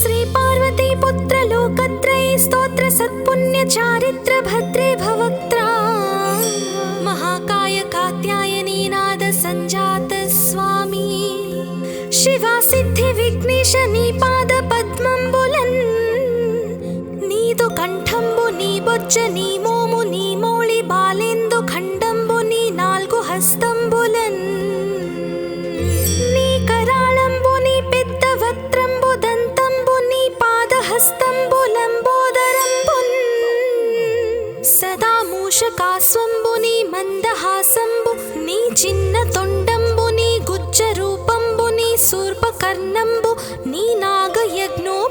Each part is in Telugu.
श्री पार्वती पुत्र लोकत्रयी स्तोत्र सत्पुण्य चारित्र भद्रे भवक्त्रा महाकाय कात्यायनी नाद संजात स्वामी शिवा सिद्धि विघ्नेश नी पाद पद्मंबुलन् नीदु कंठंबु नी बొజ్జ నీ మోము నీ మౌళి బాలేందు ఖండంబు నీ నాలుగు హస్తంబులన్ నీ కరాళంబు నీ పెద్ద వక్త్రంబు దంతంబు నీ పాదహస్తంబు లంబోదరంబున్ సదా మూషకాస్వంబు నీ మందహాసంబు నీ చిన్న తొండంబు నీ గుజ్జ రూపంబు నీ శూర్పకర్ణంబు నీ నాగయజ్ఞోపవీతంబు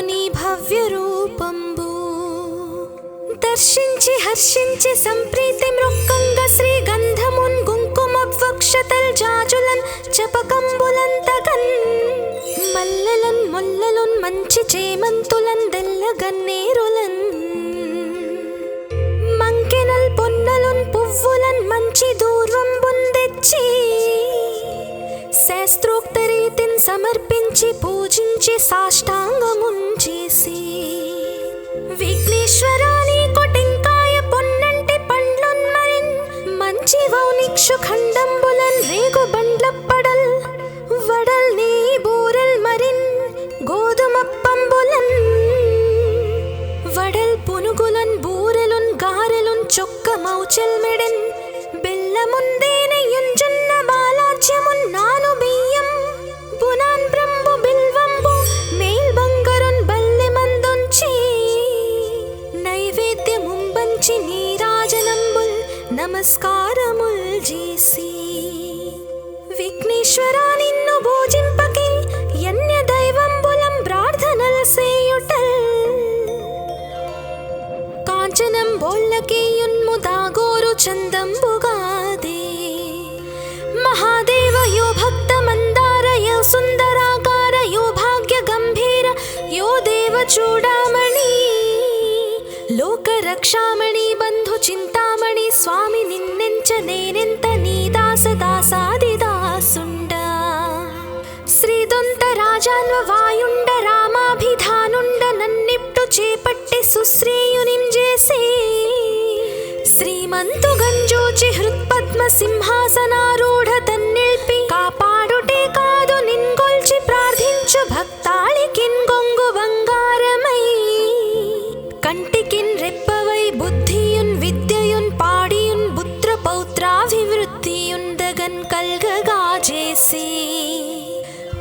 నీ భవ్య రూపంబు దర్శించి హర్షించి సంప్రీతి మృక్కంగ శ్రీ గంధమున్ కుంకుమవక్షతల్ జాజులన్ చపకంబులంతగన్ మల్లెలన్ ముల్లలున్ మంచి చేమంతులన్ దెల్లగన్నేరులన్ మంకెనల్ పొన్నలున్ పువ్వులన్ మంచి దూర్వంబున్ తెచ్చి శాస్త్రోక్త రీతిన్ సమర్పించి పూజించి సాష్టాంగమున్ చేసి విఘ్నేశ్వరాని కొటెంకాయ పొన్నంటి పండ్లున్ మరిన్ మంచి వౌనిక్షు ఖండంబులన్ రేగు బండ్లప్పడల్ వడల్ నీ బూరెల్ మరిన్ గోధుమప్పంబులన్ వడల్ పునుగులన్ బూరెలున్ గారెలున్ చొక్క మౌచెల్ మెడెన్ బెల్లముందేనెయ్యున్ జొన్న బాలాజ్యమున్ నాను బియ్యం బునాన్ బ్రంబు బిల్వంబు మేల్ బంగరున్ బల్లె మందుంచి నైవేద్యముంబంచి నీరాజనంబుల్ నమస్కారముల్ చేసి విఘ్నేశ్వరా నిన్ను పూజింపకే యన్య దైవంబులం ప్రార్థనల్ సేయుటల్ కాంచనం బోళ్ళకేయున్ము దాగోరు చందంబుగాదే మహాదేవ యో భక్త మందార యో సుందరాకార యో భాగ్య గంభీర యో దేవ చూడామణి లోక రక్షామణి బంధు చింతామణి స్వామి నిన్నెంచ నేనెంత నీ దాస దాసాది దాసుండ శ్రీదొంత రాజాన్వ వాయుండ రామాభిధానుండ నన్నిప్టు చేపట్టి సుశ్రేయునింజేసి శ్రీమంతు గంజోచి హృత్పద్మ సింహాసనారూఢ తన్నిల్పి కాపాడుటే కాదు నిన్గొల్చి ప్రార్థించు భక్తాళికిన్ గొంగు బంగారమై కంటికిన్ రెప్పవై బుద్ధియున్ విద్యయున్ పాడియున్ పుత్ర పౌత్రాభివృద్ధియుందగన్ కల్గగా చేసి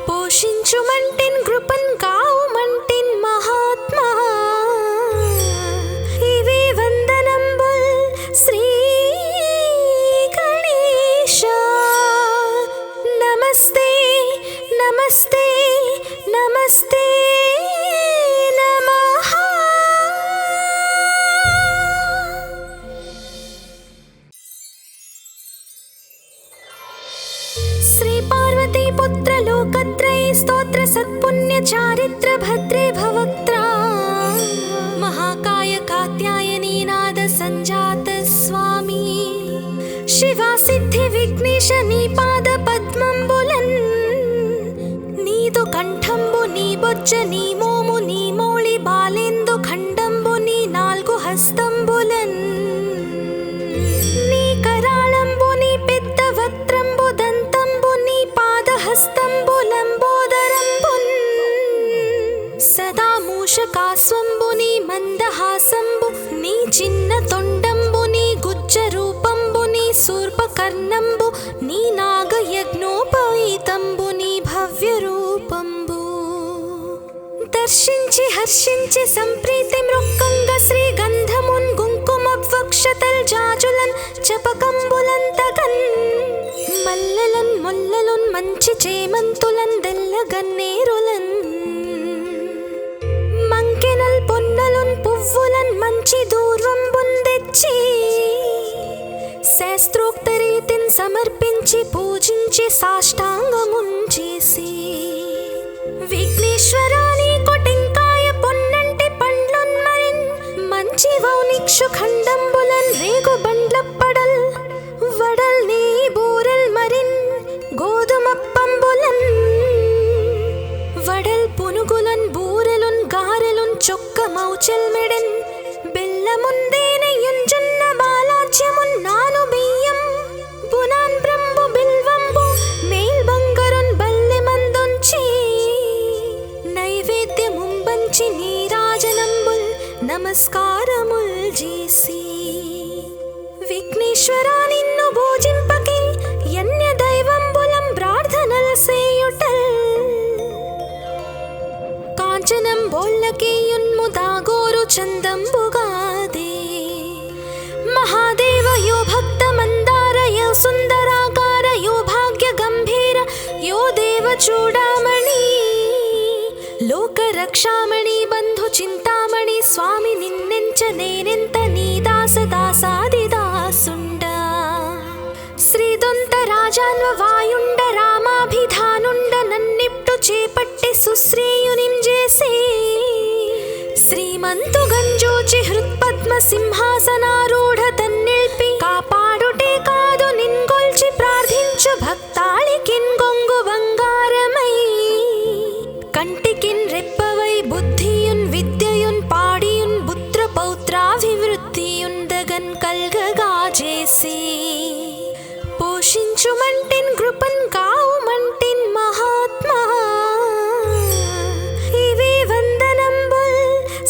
పోషించుమంటిన్ కృపన్ కావుమంటిన్ మహాత్మా ఇవే వందనంబుల్ శ్రీ గణేశ నమస్తే నమస్తే నమస్తే నమః श्री पार्वती पुत्र लोकत्रयी स्तोत्र सत्पुण्य चारित्र भद्रे भवक्त्रा महाकाय कात्यायनी नाद संजात स्वामी शिवा सिद्धि विघ्नेश नी पाद पद्मंबुलन् नीदु कंठंबु नी बొజ్జ నీ మోము నీ మౌళి బాలేందు ఖండంబు నీ నాలుగు హస్తంబులన్ నీ కరాళంబు నీ పెద్ద వక్త్రంబు దంతంబు నీ పాదహస్తంబు లంబోదరంబున్ సదా మూషకాస్వంబు నీ మందహాసంబు నీ చిన్న తొండంబు నీ గుజ్జ రూపంబు నీ శూర్పకర్ణంబు నీ నాగయజ్ఞోపవీతంబు నీ భవ్య రూపంబు దర్శించి హర్షించి సంప్రీతి మృక్కంగ శ్రీ గంధమున్ కుంకుమవక్షతల్ జాజులన్ చపకంబులంతగన్ మల్లెలన్ ముల్లలున్ మంచి చేమంతులన్ దెల్లగన్నేరులన్ మంకెనల్ పొన్నలున్ పువ్వులన్ మంచి దూర్వంబున్ తెచ్చి శాస్త్రోక్త రీతిన్ సమర్పించి పూజించి సాష్టాంగమున్ చేసి విఘ్నేశ్వరాని కొటెంకాయ పొన్నంటి పండ్లున్ మరిన్ మంచి వౌనిక్షు ఖండంబులన్ రేగు బండ్లప్పడల్ వడల్ నీ బూరెల్ మరిన్ గోధుమప్పంబులన్ వడల్ పునుగులన్ చెల్మెడెన్ బెల్లముందేనయుంజున్న బాలాజ్యమున్ నాను బియ్యం బునాన్ బ్రంబు బిల్వంబు మేల్ బంగరున్ బల్లె మందుంచి నైవేద్యముంబంచి నీరాజనంబుల్ నమస్కారముల్ చేసి విఘ్నేశ్వరా నిన్ను భోజింపకే యన్య దైవంబులం ప్రార్థనల్ సేయుటల్ కాంచనం బోళ్ళకేయున్ముదాగోరు చందంబుగాదే మహాదేవ యో భక్త మందార యో సుందరాకార యో భాగ్య గంభీర యో దేవ చూడామణి లోక రక్షామణి బంధు చింతామణి స్వామి నిన్నెంచ నేనెంత నీ దాస దాసాది దాసుండ శ్రీదొంత రాజాన్వ వాయుండ రామాభిధానుండ నన్నిప్టు చేపట్టి సుశ్రేయునిం చేసి శ్రీమంతు గంజూచి హృత్పద్మ సింహాసనారూఢ తన్నిల్పి కాపాడుటే కాదు నిన్గొల్చి ప్రార్థించు భక్తాళికిన్ గొంగు బంగారమై కంటికిన్ రెప్పవై బుద్ధియున్ విద్యయున్ పాడియున్ పుత్ర పౌత్రాభివృద్ధియున్ దగన్ కల్గగా చేసి పోషించుమంటిన్ కృపన్ కావుమంటిన్ మహాత్మా ఇవి వందనంబుల్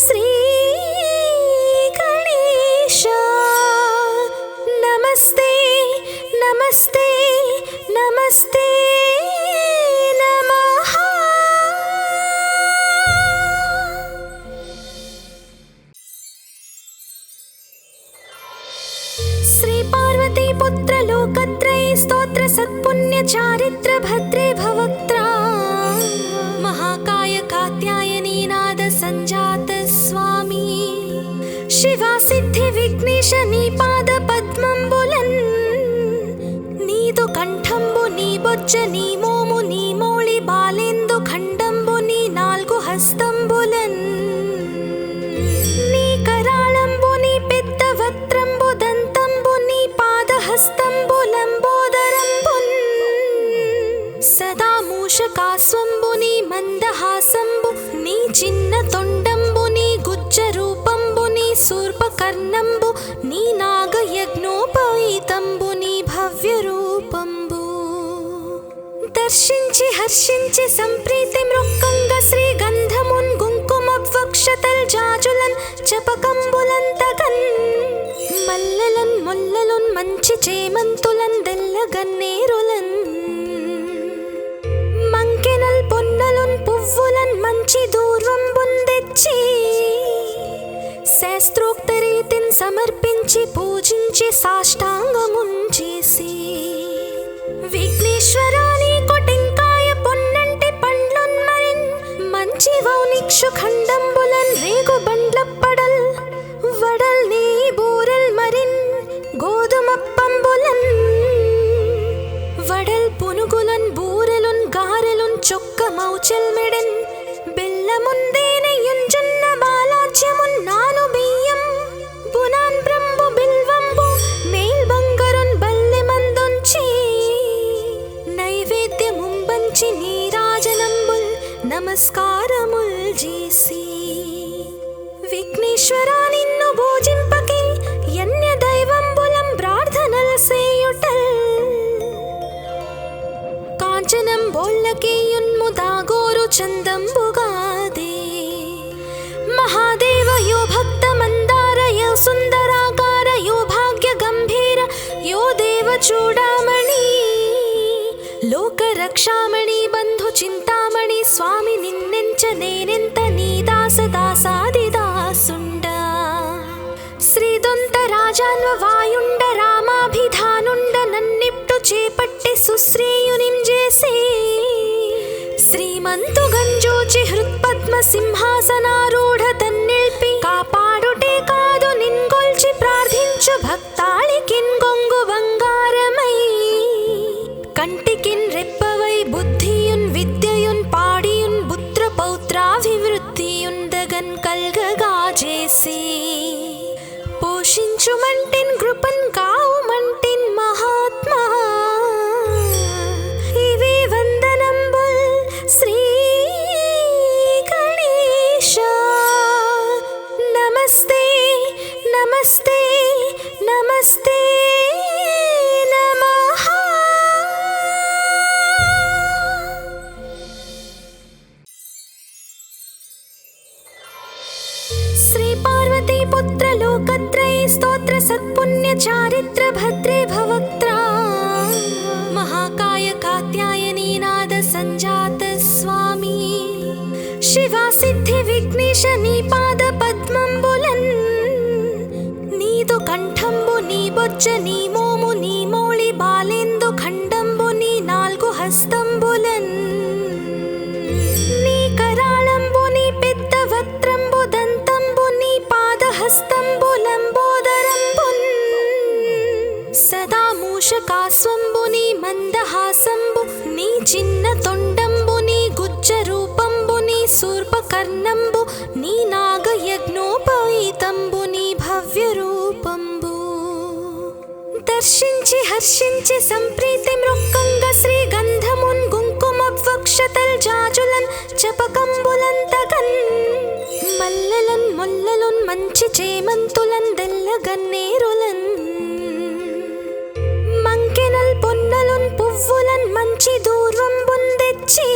శ్రీ గణేశ నమస్తే నమస్తే నమస్తే నమః. శ్రీ పార్వతీ పుత్ర లోకత్రయ స్తోత్ర సత్పుణ్య చారిత్ర భద్రే భవక్త్రా మహాకాయ కాత్యాయనీ నాద సంజాత స్వామి శివా సిద్ధి విఘ్నేశ నీ పాద పద్మంబులన్ నీదు కంఠంబు నీ బొజ్జ నీ మోము నీ మౌళి బాలేందు ఖండంబు నీ నాల్గు హస్తంబులన్ నీ కరాళంబు నీ పెద్ద వక్త్రంబు దంతంబు నీ పాదహస్తంబు లంబోదరంబున్ సదా మూషకాస్వంబు నీ మందహాసంబు నీ చిన్న తొండంబు నీ గుజ్జ రూపంబు నీ శూర్పకర్ణంబు నీ నాగయజ్ఞోపవీతంబు నీ భవ్య రూపంబు దర్శించి హర్షించి సంప్రీతి మృక్కంగ శ్రీ గంధమున్ కుంకుమవక్షతల్ జాజులన్ చపకంబులంతగన్ మల్లెలన్ ముల్లలున్ మంచి చేమంతులన్ దెల్లగన్నేరులన్ మంకెనల్ పొన్నలున్ పువ్వులన్ మంచి దూర్వంబున్ తెచ్చి శాస్త్రోక్త రీతిన్ సమర్పించి పూజించి సాష్టాంగమున్ చేసి విఘ్నేశ్వరా నీకు టెంకాయ పొన్నంటి పండ్లున్ మరిన్ మంచి వౌనిక్షు ఖండంబులన్ రేగు బండ్లప్పడల్ వడల్ నీ బూరెల్ మరిన్ గోధుమప్పంబులన్ వడల్ పునుగులన్ బూరెలున్ గారెలున్ చొక్క మౌచెల్ మెడెన్ బెల్లముందేనయుంజున్న బాలాజ్యమున్ నాను బియ్యం బునాన్ బ్రంబు బిల్వంబు మేల్ బంగరున్ బల్లె మందుంచి నైవేద్యముంబంచి నీరాజనంబుల్ నమస్కారముల్ చేసి విఘ్నేశ్వరా నిన్ను భోజింపకే యన్య దైవంబులం ప్రార్థనల్ సేయుటల్ కాంచనం బోళ్ళకేయున్ముదాగోరు చందంబుగాదే మహాదేవ యో భక్త మందార యో సుందరాకార యో భాగ్య గంభీర యో దేవ చూడామణి లోక రక్షామణి బంధు చింతామణి స్వామి నిన్నెంచ నేనెంత నీ దాస దాసాది దాసుండ శ్రీదొంత రాజాన్వ వాయుండ రామాభిధానుండ నన్నిప్టు చేపట్టి సుశ్రేయునిం చేసి శ్రీమంతు గంజూచి హృత్పద్మ సింహాసనారూఢ తన్నిల్పి కాపాడుటే కాదు నిన్గొల్చి ప్రార్థించు భక్తాళికిన్ గొంగు బంగారమై కంటికిన్ రెప్పవై బుద్ధియున్ విద్యయున్ పాడియున్ పుత్ర పౌత్రాభివృద్ధియున్ దగన్ కల్గగా చేసి పోషించుమంటిన్ కృపన్ కావుమంటిన్ మహాత్మా ఇవి వందనంబుల్ శ్రీ గణేశ. స్తోత్ర సత్పుణ్య చారిత్ర భద్రే భవక్త్రా మహాకాయ కాత్యాయనీ నాద సంజాత స్వామి శివా సిద్ధి విఘ్నేశ నీ పాద పద్మంబులన్ నీదు కంఠంబు నీ బొజ్జ నీ మోము నీ మౌళి బాలేందు ఖండంబు నీ నాలుగు హస్తంబులన్ నీ కరాళంబు నీ పెద్ద వక్త్రంబు దంతంబు నీ పాదహస్తంబులంబోదరంబున్ సదా మూషకాస్వంబు నీ మందహాసంబు నీ చిన్న తొండంబు నీ గుజ్జ రూపంబు నీ శూర్పకర్ణంబు నీ నాగయజ్ఞోపవీతంబు నీ భవ్య రూపంబు దర్శించి హర్షించి సంప్రీతి మృక్కంగ శ్రీగంధమున్ కుంకుమవక్షతల్ జాజులన్ చపకంబులంతగన్ మల్లెలన్ ముల్లలున్ మంచి చేమంతులన్ దెల్లగన్నేరులన్ మంకెనల్ పొన్నలున్ పువ్వులన్ మంచి దూర్వంబున్ తెచ్చి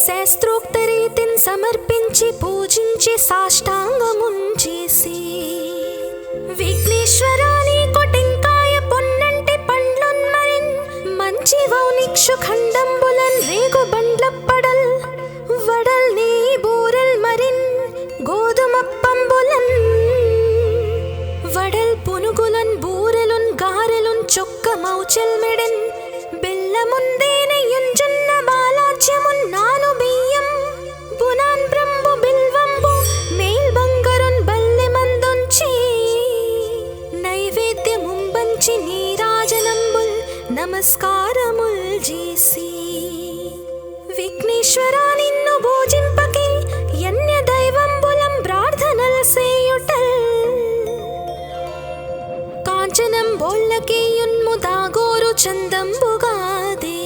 శాస్త్రోక్త రీతిని సమర్పించి పూజించి సాష్టాంగమున్ చేసి విఘ్నేశ్వరా నీకు టెంకాయ పొన్నంటి పండ్లున్ మరిన్ మంచి వౌనిక్షు ఖండంబులన్ రేగు బండ్లప్పడల్ వడల్ నీ బూరల్ మరిన్ గోధుమప్పంబులన్ వడల్ పునుగులన్ బూరెలున్ గారెలున్ చొక్క మౌచల్ మెడన్ బెల్లముందేనయున్ జొన్న బాలాజ్యమున్ నాను బియ్యం బునాన్ బ్రంబు బిల్వంబు మేల్ బంగరున్ బల్లె మందుంచి నైవేద్యముంబంచి నీరాజనంబుల్ నమస్కారముల్ చేసి విఘ్నేశ్వరా నిన్ను భోజింపకే యన్య దైవంబులం ప్రార్థనల సేయుటల్ కాంచనం బోల్లకేయున్ముదాగోరు చందంబుగాదే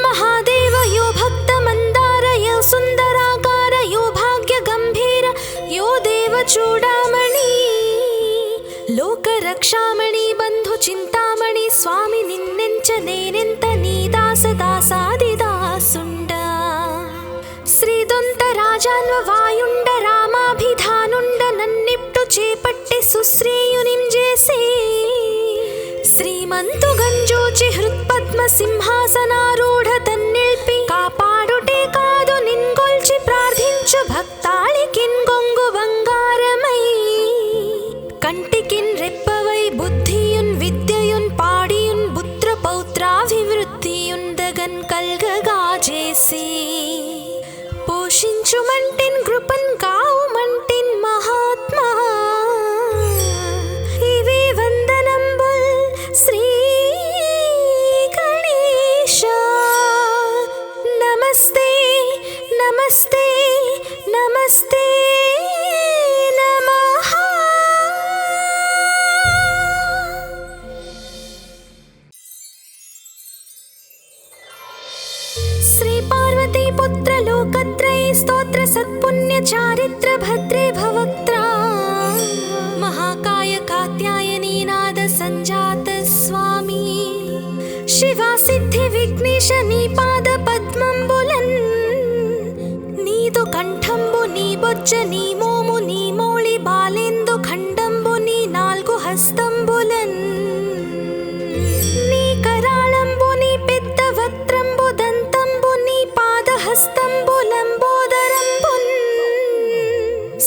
మహాదేవ యో భక్త మందార యో సుందరాకార యో భాగ్య గంభీర యో దేవ చూడామణి లోక రక్షామణి బంధు చింతామణి స్వామి నిన్నెంచ నేనెంత నీ దాస దాసాది దాసుండ శ్రీదొంత రాజాన్వ వాయుండ రామాభిధానుండ నన్నిప్టు చేపట్టి సుశ్రేయునిం చేసి శ్రీమంతు గంజోచి హృత్పద్మ సింహాసనారూఢ తన్నిల్పి కాపాడుటే కాదు నిన్గొల్చి ప్రార్థించు భక్తాళికిన్ గొంగు బంగారమై కంటికిన్ రెప్పవై బుద్ధియున్ విద్యయున్ పాడియున్ పుత్ర పౌత్రాభివృద్ధియున్ దగన్ కల్గగా చేసి పోషించుమంటిన్ కృపన్ కావుమంటిన్ మహాత్మా ఇవే వందనంబుల్ శ్రీ గణేశ నమస్తే నమస్తే నమస్తే నమః శ్రీ పార్వతీ పుత్ర లోకత్రయీ స్తోత్ర సత్పుణ్య చారిత్ర భద్రే భవక్త్రా మహాకాయ కాత్యాయనీ నాద సంజాత స్వామి శివా సిద్ధి విఘ్నేశ నీ పాద పద్మంబులన్ నీదు కంఠంబు నీ బొజ్జ నీ మోము నీ మౌళి బాలేందు ఖండంబు నీ నాలుగు హస్తంబులన్ నీ కరాళంబు నీ పెద్ద వక్త్రంబు దంతంబు నీ పాదహస్తంబులంబోదరంబున్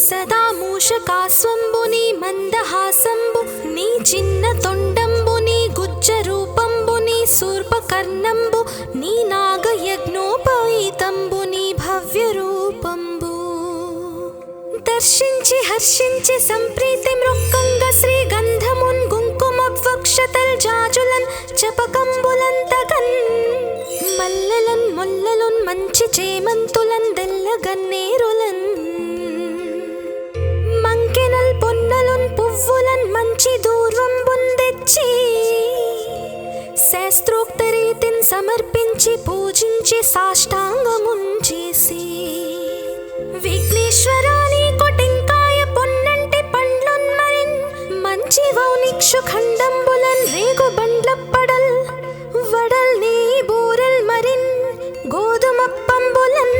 సదా మూషకాస్వంబు నీ మందహాసంబు నీ చిన్న తొండంబు నీ గుజ్జ రూపంబు నీ శూర్పకర్ణంబు నీ నాగయజ్ఞోపవీతంబు నీ భవ్య రూపంబు దర్శించి హర్షించి సంప్రీతి మృక్కంగ శ్రీగంధమున్ కుంకుమవక్షతల్ జాజులన్ చపకంబులంతగన్ మల్లెలన్ ముల్లలున్ మంచి చేమంతులన్ దెల్లగన్నేరులన్ మంకెనల్ పొన్నలున్ పువ్వులన్ మంచి దూర్వంబున్ తెచ్చి శాస్త్రోక్త రీతిని సమర్పించి పూజించి సాష్టాంగమున్ చేసి విఘ్నేశ్వరా నీకు టెంకాయ పొన్నంటి పండ్లున్ మరిన్ మంచి వౌనిక్షు ఖండంబులన్ రేగు బండ్లప్పడల్ వడల్ నీ బూరల్ మరిన్ గోధుమప్పంబులన్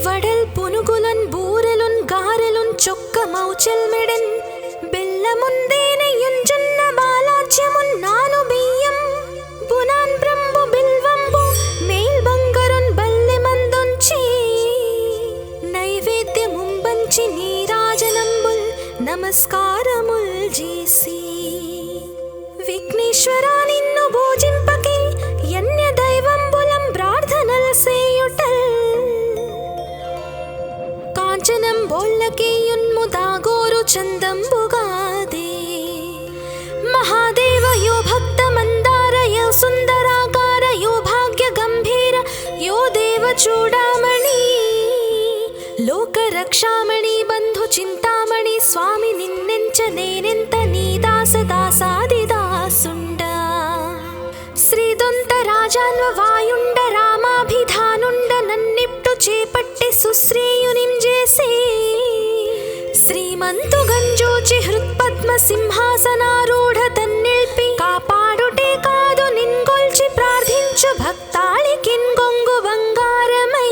వడల్ పునుగులన్ బూరెలున్ గారెలున్ చొక్క మౌచల్ చెల్మెడెన్ బెల్లముందేనయుంజున్న బాలాజ్యమున్ నాను బియ్యం బునాన్ బ్రంబు బిల్వంబు మేల్ బంగరున్ బల్లె మందొంచి నైవేద్యముంబంచి నీరాజనంబుల్ నమస్కారముల్ చేసి విఘ్నేశ్వరా నిన్ను భోజింపకే యన్య దైవంబులం ప్రార్థనల్ సేయుటల్ కాంచనం బోళ్ళకేయున్ముదాగోరు చందంబుగాదే మహాదేవ యో భక్త మందార యో సుందరాకార యో భాగ్య గంభీర యో దేవ చూడామణి లోక రక్షామణి బంధు చింతామణి స్వామి నిన్నెంచ నేనెంత నీ దాస దాసాదిదాసుండ శ్రీదొంత రాజాన్వ వాయుండ రామాభిధానుండ నన్నిప్టు చేపట్టి సుశ్రీయునిం చేసే శ్రీమంతు గంజోచి హృత్పద్మ సింహాసనారూఢ తన్నిల్పి కాపాడుటే కాదు నిన్గొల్చి ప్రార్థించు భక్తాళికిన్ గొంగు బంగారమై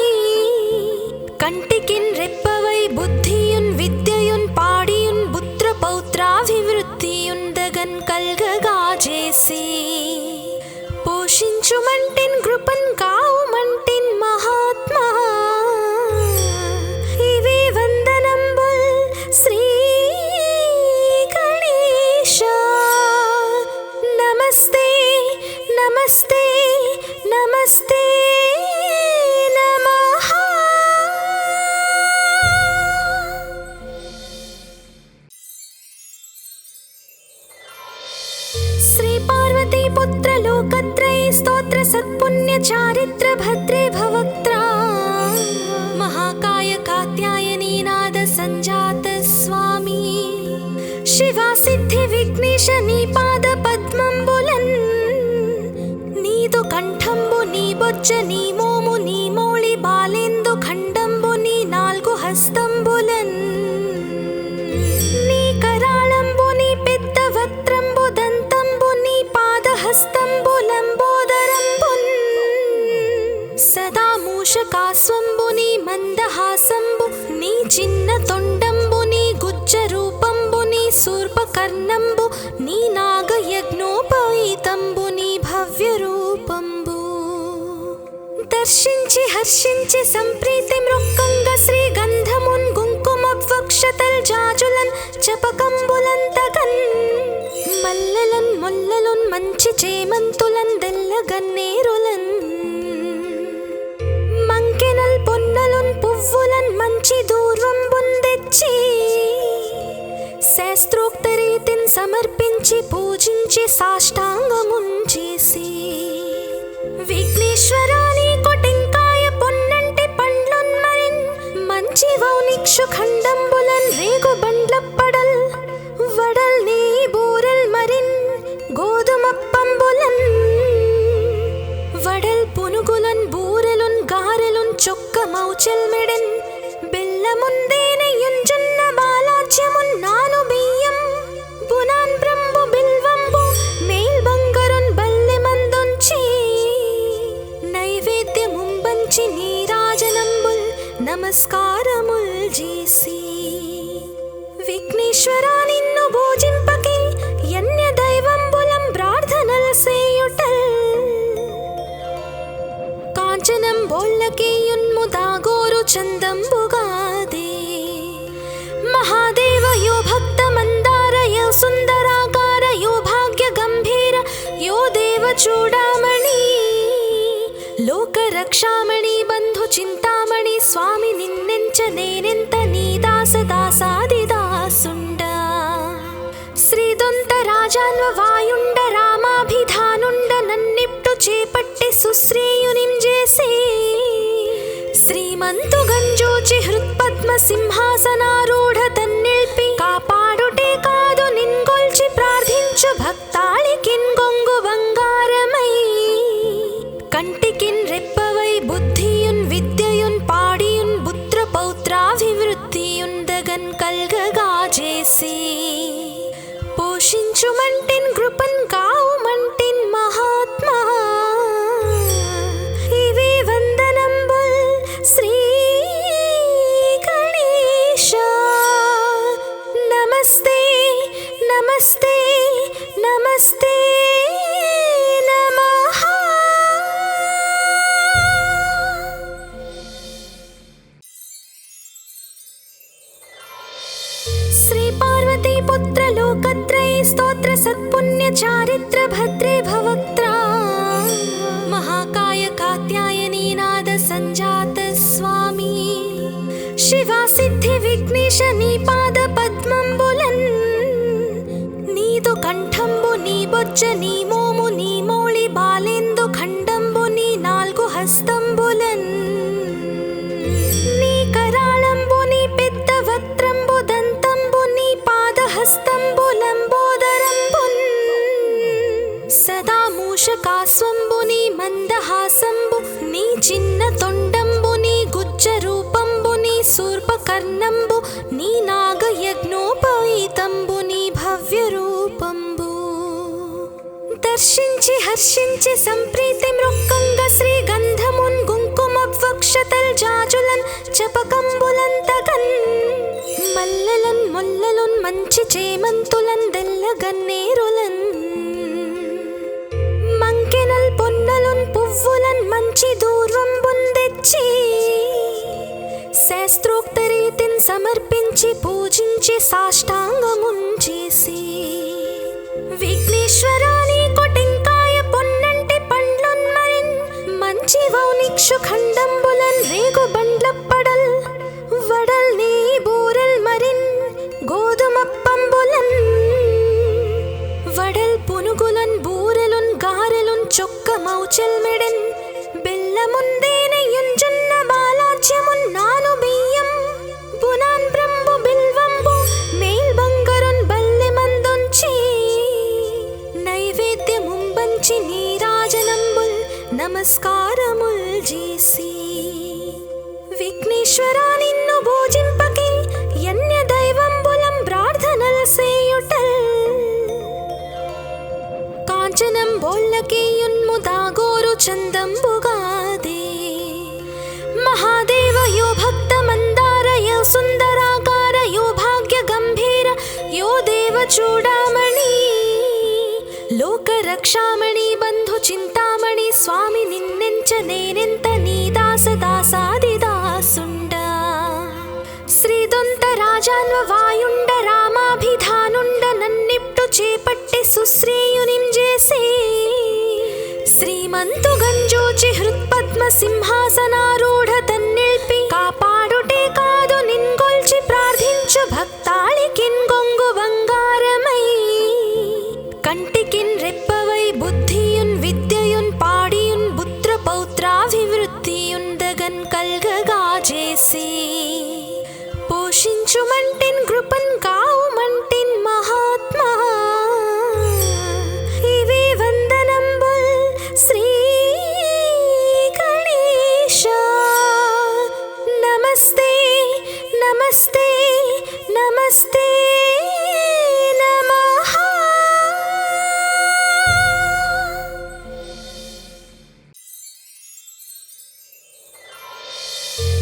కంటికిన్ రెప్పవై బుద్ధియున్ విద్యయున్ పాడియున్ పుత్ర పౌత్రాభివృద్ధియున్ దగన్ కల్గగా చేసి పోషించుమంటిన్ కృపన్ కావుమంటిన్ మహాత్మా ఇవి వందనంబుల్ శ్రీ గణేశ నమస్తే నమస్తే నమస్తే నమః. శ్రీ పార్వతీ పుత్ర లోకత్రయ స్తోత్ర సత్పుణ్య చారిత్ర భద్రే భవక్త్రా మహాకాయ కాత్యాయనీ నాద సంజాత స్వామి శివా సిద్ధి విఘ్నేశ నీ పాద పద్మంబులన్ నీదు కంఠంబు నీ బొజ్జ నీ మోము నీ మోళి బాలేందు ఖండంబు నీ నాల్గు హస్తంబులన్ నీ కరాళంబు నీ పెద్ద వక్త్రంబు దంతంబు నీ పాదహస్తంబులంబోదరంబున్ సదా మూషకాస్వంబు నీ మందహాసంబు నీ చిన్న తొండంబు నీ గుజ్జ రూపంబు నీ శూర్పకర్ణంబు నీ నాగయజ్ఞోపవీతంబు నీ భవ్య రూపంబు దర్శించి హర్షించి సంప్రీతి మృక్కంగ శ్రీ గంధమున్ కుంకుమవక్షతల్ జాజులన్ చపకంబులంతగన్ మల్లెలన్ ముల్లలున్ మంచి చేమంతులన్ దెల్లగన్నేరులన్ మంకెనల్ పొన్నలున్ పువ్వులన్ మంచి దూర్వంబున్ తెచ్చి శాస్త్రోక్త రీతిన్ సమర్పించి పూజించి సాష్టాంగమున్ చేసి విఘ్నేశ్వరా నీకు టెంకాయ పొన్నంటి పండ్లున్ మరిన్ మంచి వౌనిక్షు ఖండంబులన్ రేగు బండ్లప్పడల్ వడల్ నీ బూరెల్ మరిన్ గోధుమప్పంబులన్ వడల్ పునుగులన్ బూరెలున్ గారెలున్ చొక్క మౌచెల్ మెడెన్ బెల్లముందేనయుంజున్న బాలాజ్యమున్ నాను బియ్యం బునాన్ బ్రంబు బిల్వంబు మేల్ బంగరున్ బల్లె మందొంచి నైవేద్యముంబంచి నీరాజనంబుల్ నమస్కారముల్ చేసి విఘ్నేశ్వరా నిన్ను భోజింపకే యన్య దైవంబులం ప్రార్థనల్ సేయుటల్ కాంచనం బోళ్ళకేయున్ముదాగోరు చందంబుగాదే మహాదేవ యో భక్త మందార యో సుందరాకార యో భాగ్య గంభీర యో దేవ చూడామణి లోక రక్షామణి బంధు చింతామణి స్వామి నిన్నెంచ నేనెంత నీ దాస దాసాదిదాసుండ శ్రీదొంత రాజాన్వ వాయుండ రామాభిధానుండ నన్నిప్టు చేపట్టి సుశ్రీయునిం చేసే శ్రీమంతు గంజోచి హృత్పద్మ సింహాసనారూఢ తన్నిల్పి కాపాడుటే కాదు నిన్గొల్చి ప్రార్థించు భక్తాళికిన్ గొంగు బంగారమై కంటికిన్ రెప్పవై బుద్ధియున్ విద్యయున్ పాడియున్ పుత్ర పౌత్రాభివృద్ధియున్ దగన్ కల్గగా చేసి పోషించుమంటిన్ కృపన్ కావుమంటిన్ మహాత్మా ఇవి వందనంబుల్ శ్రీ గణేశ चारित्र भद्रे भवक्त्रा महाकाय कात्यायनी नाद संजात स्वामी शिवा सिद्धि विघ्नेश नी पाद पद्मंबुलन् नीदु कंठंबु नी बొజ్జ నీ మోము నీ మౌళి బాలేందు ఖండంబు నీ నాలుగు హస్తంబులన్ నీ కరాళంబు నీ పెద్ద వక్త్రంబు దంతంబు నీ పాదహస్తంబులంబోదరంబున్ సదా మూషకాస్వంబు నీ మందహాసంబు నీ చిన్న తొండంబు నీ గుజ్జ రూపంబు నీ శూర్పకర్ణంబు నీ నాగయజ్ఞోపవీతంబు నీ భవ్య రూపంబు దర్శించి హర్షించి సంప్రీతి మృక్కంగ శ్రీగంధమున్ గుంకుమవక్షతల్ జాజులన్ చపకంబులంతగన్ మల్లెలన్ ముల్లలున్ మంచి చేమంతులన్ దెల్లగన్నేరులన్ మంకెనల్ పొన్నలున్ పువ్వులన్ మంచి దూర్వంబున్ తెచ్చి శాస్త్రోక్త రీతిన్ సమర్పించి పూజించి సాష్టాంగమున్ చేసి విఘ్నేశ్వరాని కొటెంకాయ పొన్నంటి పండ్లున్ మరిన్ మంచి వౌనిక్షు ఖండంబులన్ రేగు బండ్లప్పడల్ వడల్ నీ బూరెల్ మరిన్ గోధుమప్పంబులన్ వడల్ పునుగులన్ బూరెలున్ గారెలున్ చొక్క మౌచెల్ మెడెన్ బెల్లముందేనెయ్యున్ జొన్న బాలాజ్యమున్ నాను బియ్యం బునాన్ బ్రంబు బిల్వంబు మేల్ బంగరున్ బల్లె మందుంచి నైవేద్యముంబంచి నీరాజనంబుల్ నమస్కారముల్ చేసి విఘ్నేశ్వరా నిన్ను భోజింపకే యన్య దైవంబులం ప్రార్థనల్ సేయుటల్ కాంచనం బోళ్ళకేయున్ముదాగోరు చందంబుగాదే మహాదేవ యో భక్త మందార యో సుందరాకార యో భాగ్య గంభీర యో దేవ చూడామణి లోక రక్షామణి బంధు చింతామణి స్వామి నిన్నెంచ నేనెంత నీ దాస దాసాది దాసుండ శ్రీదొంత రాజాన్వ వాయుండ రామాభిధానుండ నన్నిప్టు చేపట్టి సుశ్రేయునిం చేసి శ్రీమంతు గంజోచి హృత్పద్మ సింహాసనారూఢ తన్నిల్పి కాపాడుటే కాదు నిన్గొల్చి ప్రార్థించు భక్తాళికిన్ గొంగు బంగారమై కంటికిన్ రెప్పవై బుద్ధియున్ విద్యయున్ పాడియున్ పుత్ర పౌత్రాభివృద్ధియున్ దగన్ కల్గగా చేసి పోషించుమంటిన్ కృపన్ కావుమంటిన్ మహాత్మా ఇవి వందనంబుల్ శ్రీ గణేశ నమస్తే నమస్తే నమస్తే నమః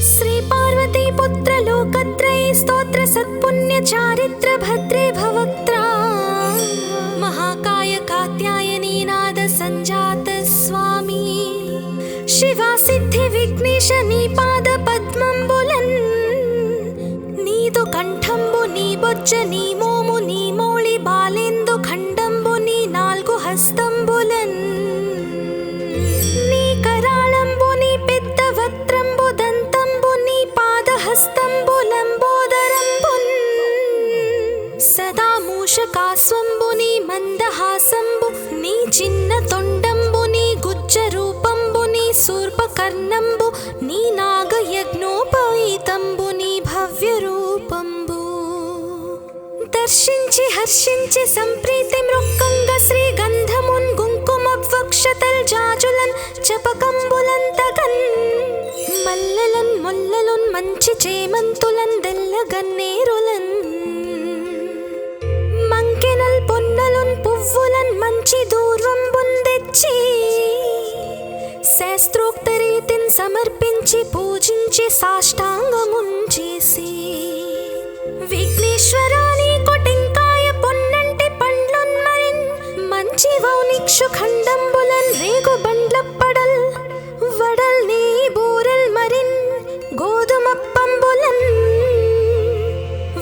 శ్రీ పార్వతీ పుత్ర లోకత్రయ స్తోత్ర సత్పుణ్య చారిత్ర భద్రే భవక్త్రా महाकाय कात्यायनी नाद संजात स्वामी शिवा सिद्धि विघ्नेश नी पाद पद्मंबुलन् नीदु कंठंबु नी बొజ్జ నీ మోము నీ మౌళి బాలేందు ఖండంబు నీ నాలుగు హస్తంబులన్ నీ కరాళంబు నీ పెద్ద వక్త్రంబు దంతంబు నీ పాదహస్తంబులంబోదరంబున్ సదా మూషకాస్వంబు నీ మందహాసంబు నీ చిన్న తొండంబు నీ గుజ్జ రూపంబు నీ శూర్పకర్ణంబు నీ నాగయజ్ఞోపవీతంబు నీ భవ్య రూపంబు దర్శించి హర్షించి సంప్రీతి మృక్కంగ శ్రీగంధమున్ గుంకుమవక్షతల్ జాజులన్ చపకంబులంతగన్ మల్లెలన్ ముల్లలున్ మంచి చేమంతులన్ దెల్లగన్నేరులన్ మంకెనల్ పొన్నలున్ పువ్వులన్ మంచి దూర్వంబున్ తెచ్చి శాస్త్రోక్త రీతిన్ సమర్పించి పూజించి సాష్టాంగమున్ చేసి విఘ్నేశ్వరాని కొటెంకాయ పొన్నంటి పండ్లున్ మరిన్ మంచి వౌనిక్షు ఖండంబులన్ రేగు బండ్లప్పడల్ వడల్ నీ బూరెల్ మరిన్ గోధుమప్పంబులన్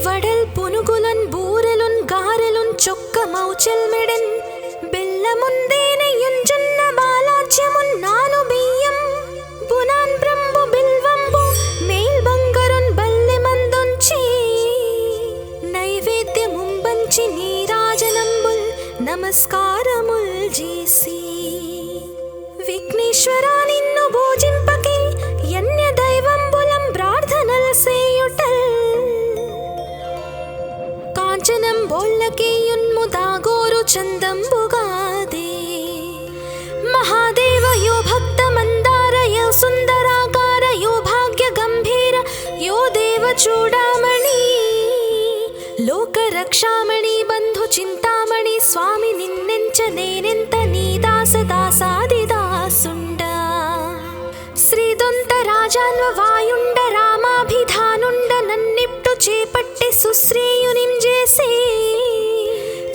వడల్ పునుగులన్ బూరెలున్ గారెలున్ చొక్క మౌచెల్ మెడెన్ విఘ్నేశ్వరా నిన్ను భోజింపకే యన్య దైవంబులం ప్రార్థనల్ సేయుటల్ కాంచనం బోళ్ళకే యున్ముదాగోరు చందంబుగాదే మహాదేవ యో భక్త మందార యో సుందరాకార యో భాగ్య గంభీర యో దేవ చూడామణి లోక రక్షామణి బంధు చింతామణి స్వామి నిన్నెంచ నేనెంత నీ దాస దాసాది దాసుండ శ్రీదొంత రాజాన్వ వాయుండ రామాభిధానుండ నన్నిప్టు చేపట్టి సుశ్రేయునిం చేసే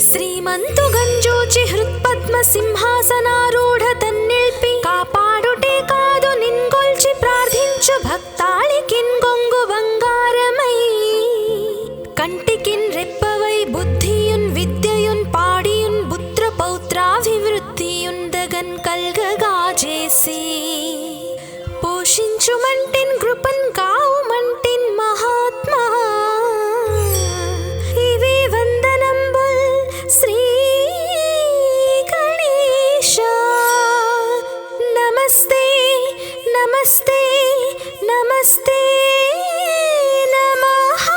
శ్రీమంతు గంజోచి హృత్పద్మ సింహాసనారూఢ తన్నిల్పి కాపాడుటే కాదు నిన్గొల్చి ప్రార్థించు భక్తాళికిన్ గొంగు బంగారమై కంటికిన్ రెప్పవై బుద్ధియున్ విద్యయున్ పాడియున్ పుత్ర పౌత్రాభివృద్ధియున్ దగన్ కల్గగా చేసి పోషించుమంటిన్ కృపన్ కావుమంటిన్ మహాత్మా ఇవే వందనంబుల్ శ్రీ గణేశ నమస్తే నమస్తే నమస్తే నమః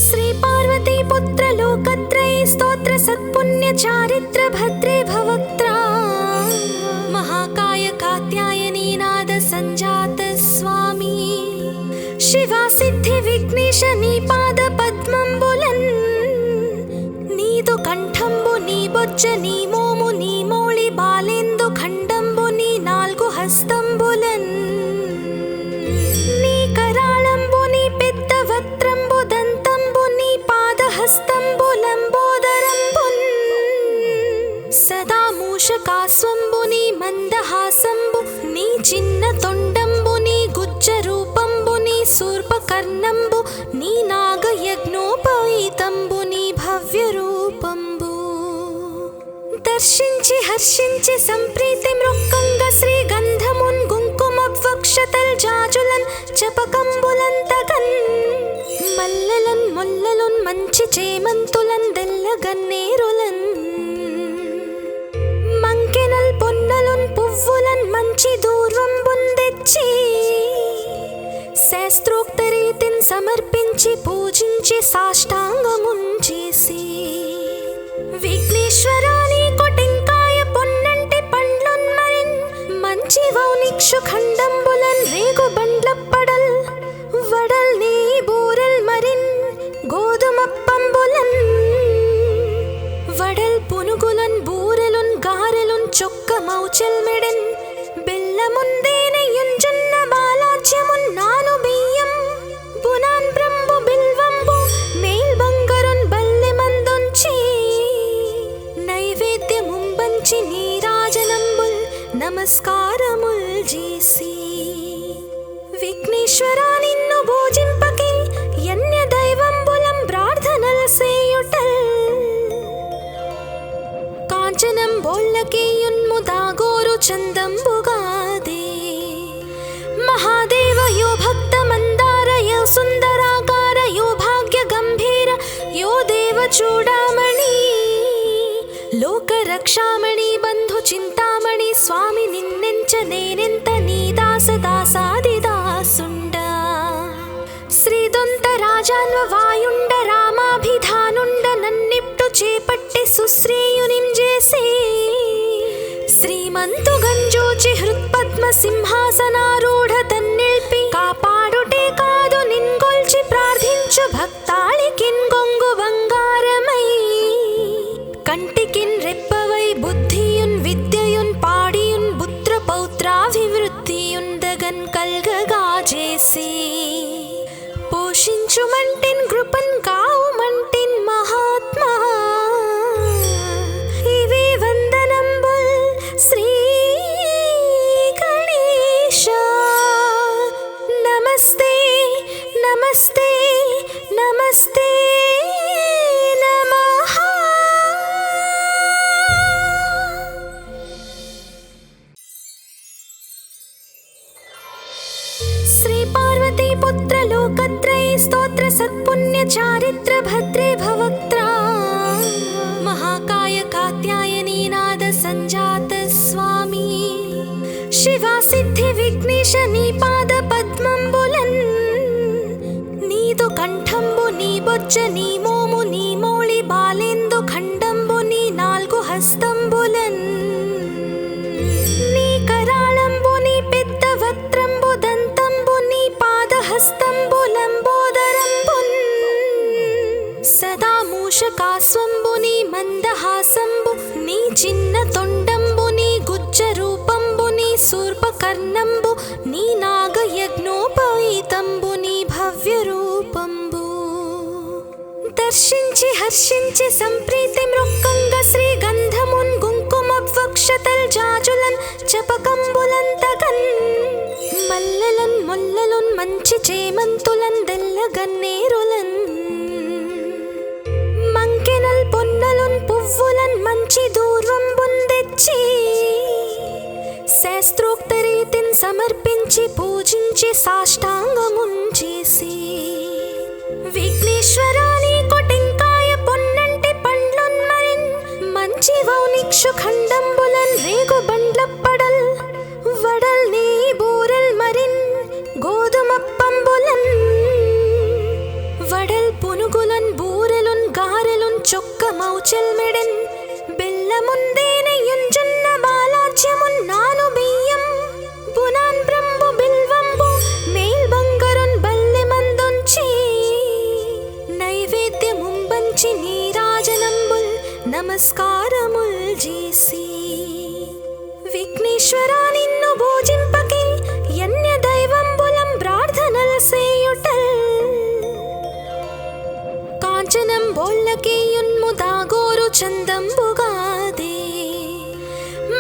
శ్రీ పార్వతీ పుత్ర లోకత్రయ స్తోత్ర సత్పుణ్య చారిత్ర భద్రే భవక్త్రా మహాకాయ కాత్యాయనీ నాద సంజాత స్వామి శివా సిద్ధి విఘ్నేశ నీ పాద పద్మంబులన్ నీదు కంఠంబు నీ బొజ్జ నీ మోము నీ మౌళి బాలేందు ఖండంబు నీ నాల్గు హస్తంబులన్ నీ కరాళంబు నీ పెద్ద వక్త్రంబు దంతంబు నీ పాదహస్తంబు లంబోదరంబున్ సదా మూషకాస్వంబు నీ మందహాసంబు నీ చిన్న తొండంబు నీ గుజ్జ రూపంబు నీ శూర్పకర్ణంబు నీ నాగయజ్ఞోపవీతంబు నీ భవ్య రూపంబు దర్శించి హర్షించి సంప్రీతి మృక్కంగ శ్రీ గంధమున్ కుంకుమ వక్షతల్ జాజులన్ చపకంబులన్ తగన్ మల్లెలన్ మొల్లలున్ మంచి చేమంతులన్ దెల్ల గన్నేరులన్ మంకెనల్ పొన్నలున్ పువ్వులన్ మంచి దూర్వంబున్ తెచ్చి శాస్త్రోక్త రీతిన్ సమర్పించి పూజించి సాష్టాంగమున్ చేసి విఘ్నేశ్వరా నీకు టెంకాయ పొన్నంటి పండ్లున్ మరిన్ మంచి వౌనిక్షు ఖండంబులన్ రేగు బండ్లప్పడల్ వడల్ నీ బూరల్ మరిన్ గోధుమప్పంబులన్ వడల్ పునుగులన్ బూరెలున్ గారెలున్ చొక్క మౌచల్ మెడన్ బెల్లముందేనయున్ జొన్న బాలాజ్యమున్ నాను బియ్యం బునాన్ బ్రంబు బిల్వంబు మేల్ బంగరున్ బల్లె మందుంచి నైవేద్యముంబంచి నీరాజనంబుల్ నమస్కారముల్ చేసి విఘ్నేశ్వరా నిన్ను భోజింపకే యన్య దైవంబులం ప్రార్థనల్ సేయుటల్ కాంచనం బోళ్ళకే యున్ముదాగోరు చందంబుగాదే మహాదేవ యో భక్త మందార యో సుందరాకార యో భాగ్య గంభీర యో దేవ చూడామణి లోక రక్షామణి బంధు చింతామణి స్వామి నిన్నెంచ నేనెంత నీ దాస దాసాది దాసుండ శ్రీదొంత రాజాన్వ వాయుండ రామాభిధానుండ నన్నిప్టు చేపట్టి సుశ్రేయునిం చేసే శ్రీమంతు గంజోచి హృత్పద్మ సింహాసనారూఢ తన్నిల్పి కాపాడుటే కాదు నిన్గొల్చి ప్రార్థించు భక్తాళికిన్ గొంగు బంగారమై కంటికిన్ రెప్పవై బుద్ధియున్ విద్యయున్ పాడియున్ పుత్ర పౌత్రాభివృద్ధియున్ దగన్ కల్గగా చేసి పోషించుమంటిన్ కృపన్ కావుమంటిన్ మహాత్మా ఇవే వందనంబుల్ శ్రీ గణేశ నమస్తే నమస్తే నమస్తే నమః శ్రీ పార్వతీ పుత్ర లోకత్రయ स्तोत्र सत्पुण्य चारित्र भद्रे भवक्त्रा महाकाय कात्यायनी नाद संजात स्वामी शिवा सिद्धि विघ्नेश नी पाद पद्मंबुलन् नीदु कंठंबु नी बोज्ज नी मोमु नी मोळि बालेंदु खंडंबु नी नाल्गु हस्तंबुलन् नी कराळंबु नी पेद्द वक्त्रंबु दंतंबु नी पाद हस्तंबु लंबोदरंबुन् सदा मूषकास्वंबु नी मंदहासंबु नी चिन्न तोंडंबु नी गुज्ज रूपंबु नी सूर्पकर्णंबु नी नागयज्ञोपवीतंबु नी भव्य रूपंबु दर्शिंచి హర్షించి సంప్రీతి మృక్కంగ శ్రీ గంధమున్ కుంకుమ వక్షతల్ జాజులన్ చపకంబులంతగన్ మల్లెలన్ ముల్లలున్ మంచి చేమంతులన్ దెల్ల గన్నేరులన్ మంకెనల్ పొన్నలున్ పువ్వులన్ మంచి దూర్వంబున్ తెచ్చి శాస్త్రోక్త రీతిన్ సమర్పించి పూజించి సాష్టాంగమున్ చేసి విఘ్నేశ్వరాని కొటెంకాయ పొన్నంటి పండ్లున్ మరిన్ మంచి వౌనిక్షు ఖండంబులన్ రేగు బండ్లప్పడల్ వడల్ నీ బూరల్ మరిన్ గోధుమప్పంబులన్ వడల్ పునుగులన్ బూరెలున్ గారెలున్ చొక్క మౌచెల్ మెడెన్ బెల్లముందేనెయ్యున్ జొన్న బాలాజ్యమున్ నాను బియ్యం బునాన్ బ్రంబు బిల్వంబు మేల్ బంగరున్ బల్లె మందుంచి నైవేద్యముంబంచి నీరాజనంబుల్ నమస్కారముల్ చేసి విఘ్నేశ్వరా నిన్ను భోజింపకే యన్య దైవంబులం ప్రార్థనల్ సేయుటల్ కాంచనం బోళ్ళకేయున్ముదాగోరు చందంబుగాదే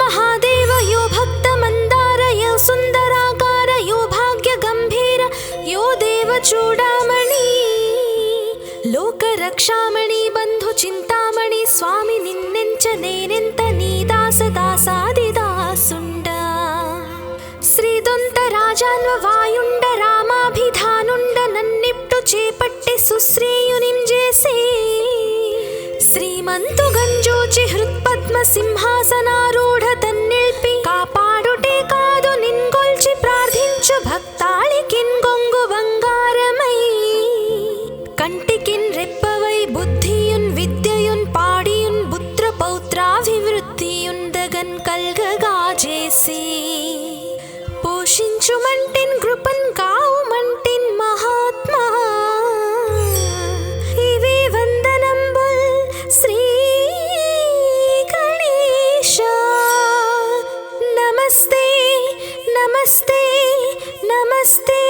మహాదేవ యో భక్త మందార యో సుందరాకార యో భాగ్య గంభీర యో దేవ చూడామణి లోక రక్షామణి బంధు చింతామణి స్వామి నిన్నెంచ నేనెంత నీ దాస దాసాది దాసుండ శ్రీదొంత రాజాన్వ వాయుండ రామాభిధానుండ నన్నిప్టు చేపట్టి సుశ్రీయునిం చేసే శ్రీమంతు గంజోచి హృత్పద్మ సింహాసనారూఢ తన్నిల్పి కాపాడుటే కాదు నిన్గొల్చి ప్రార్థించు భక్తాళికిన్ గొంగు బంగారమై కంటికిన్ రెప్పవై బుద్ధియున్ విద్యయున్ పాడియున్ పుత్ర పౌత్రాభివృద్ధియున్ దగన్ కల్గగా చేసి పోషించుమంటిన్ కృపన్ కావుమంటిన్ మహాత్మా ఇవి వందనంబుల్ శ్రీ గణేశ నమస్తే నమస్తే నమస్తే